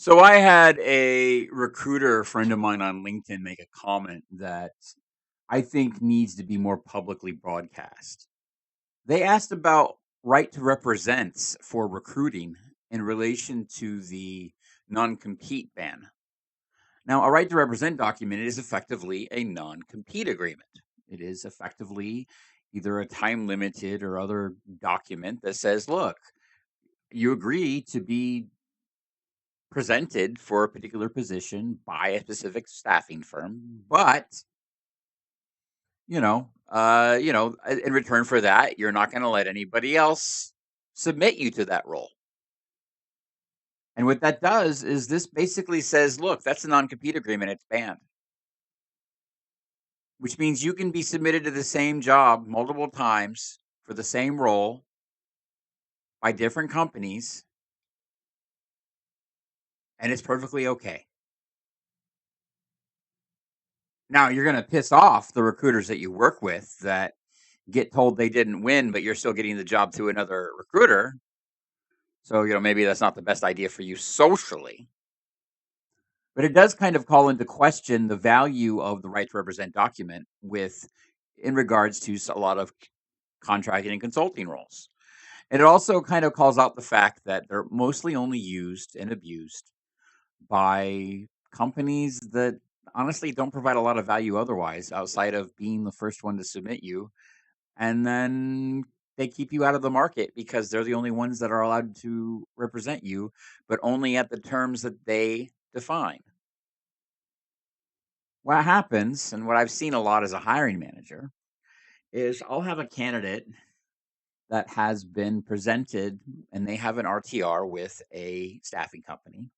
So I had a recruiter friend of mine on LinkedIn make a comment that I think needs to be more publicly broadcast. They asked about right to represents for recruiting in relation to the non-compete ban. Now, a right to represent document is effectively a non-compete agreement. It is effectively either a time limited or other document that says, look, you agree to be presented for a particular position by a specific staffing firm, but in return for that, you're not going to let anybody else submit you to that role. And what that does is this basically says, look, that's a non-compete agreement; it's banned, which means you can be submitted to the same job multiple times for the same role by different companies, and it's perfectly okay. Now you're going to piss off the recruiters that you work with that get told they didn't win, but you're still getting the job through another recruiter. So, maybe that's not the best idea for you socially, but it does kind of call into question the value of the right to represent document in regards to a lot of contracting and consulting roles. And it also kind of calls out the fact that they're mostly only used and abused by companies that honestly don't provide a lot of value otherwise outside of being the first one to submit you, and then they keep you out of the market because they're the only ones that are allowed to represent you, but only at the terms that they define. What happens, and what I've seen a lot as a hiring manager, is I'll have a candidate that has been presented and they have an RTR with a staffing company.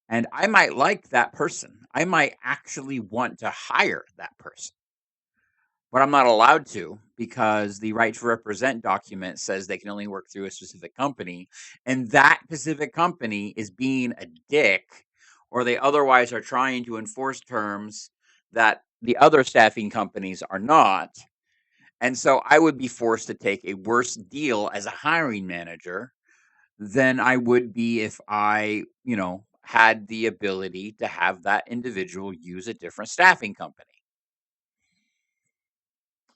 And I might like that person. I might actually want to hire that person, but I'm not allowed to because the right to represent document says they can only work through a specific company. And that specific company is being a dick, or they otherwise are trying to enforce terms that the other staffing companies are not. And so I would be forced to take a worse deal as a hiring manager than I would be if I, had the ability to have that individual use a different staffing company.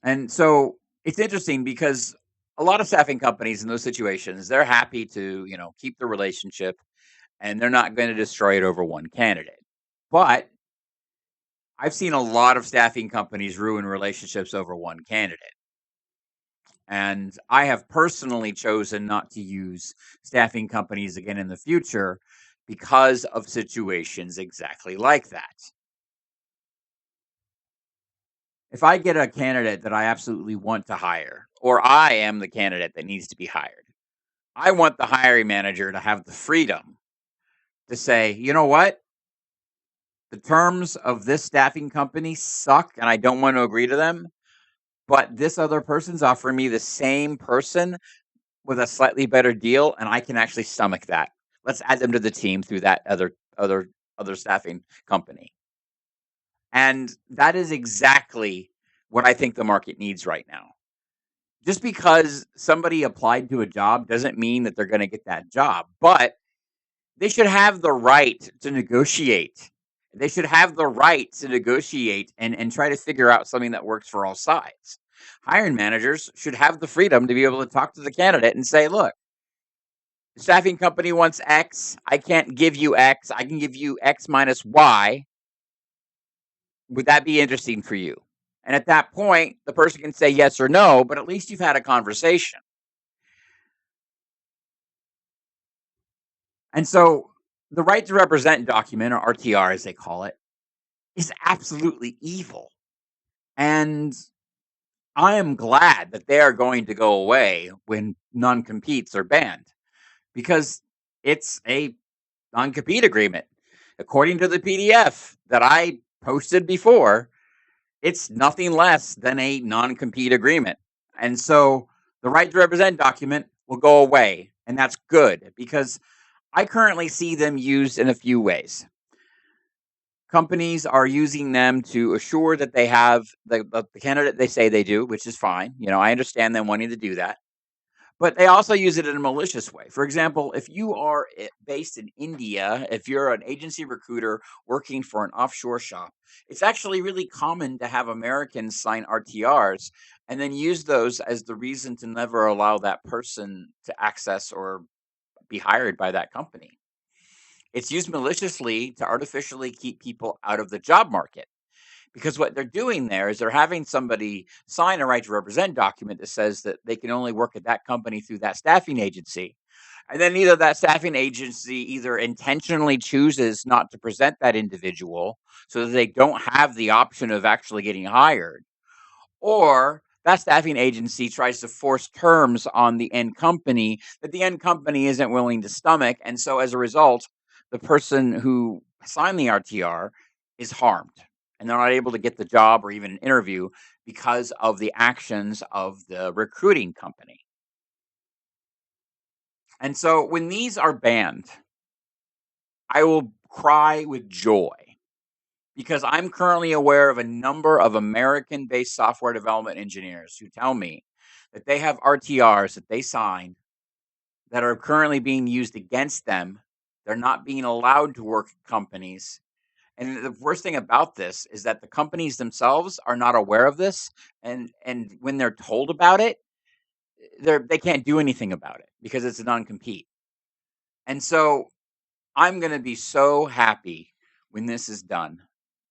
And so it's interesting because a lot of staffing companies in those situations, they're happy to, keep the relationship and they're not going to destroy it over one candidate. But I've seen a lot of staffing companies ruin relationships over one candidate. And I have personally chosen not to use staffing companies again in the future because of situations exactly like that. If I get a candidate that I absolutely want to hire, or I am the candidate that needs to be hired, I want the hiring manager to have the freedom to say, you know what? The terms of this staffing company suck and I don't want to agree to them, but this other person's offering me the same person with a slightly better deal and I can actually stomach that. Let's add them to the team through that other staffing company. And that is exactly what I think the market needs right now. Just because somebody applied to a job doesn't mean that they're going to get that job, but they should have the right to negotiate. They should have the right to negotiate and try to figure out something that works for all sides. Hiring managers should have the freedom to be able to talk to the candidate and say, look, the staffing company wants X. I can't give you X. I can give you X minus Y. Would that be interesting for you? And at that point, the person can say yes or no, but at least you've had a conversation. And so the right to represent document, or RTR as they call it, is absolutely evil. And I am glad that they are going to go away when non-competes are banned because it's a non-compete agreement. According to the PDF that I posted before, it's nothing less than a non-compete agreement. And so the right to represent document will go away. And that's good because I currently see them used in a few ways. Companies are using them to assure that they have the candidate they say they do, which is fine. I understand them wanting to do that. But they also use it in a malicious way. For example, if you are based in India, if you're an agency recruiter working for an offshore shop, it's actually really common to have Americans sign RTRs and then use those as the reason to never allow that person to access or be hired by that company. It's used maliciously to artificially keep people out of the job market. Because what they're doing there is they're having somebody sign a right to represent document that says that they can only work at that company through that staffing agency. And then either that staffing agency either intentionally chooses not to present that individual so that they don't have the option of actually getting hired, or that staffing agency tries to force terms on the end company that the end company isn't willing to stomach. And so as a result, the person who signed the RTR is harmed and they're not able to get the job or even an interview because of the actions of the recruiting company. And so when these are banned, I will cry with joy because I'm currently aware of a number of American based software development engineers who tell me that they have RTRs that they sign that are currently being used against them. They're not being allowed to work at companies. And the worst thing about this is that the companies themselves are not aware of this. And when they're told about it, they can't do anything about it because it's a non-compete. And so I'm going to be so happy when this is done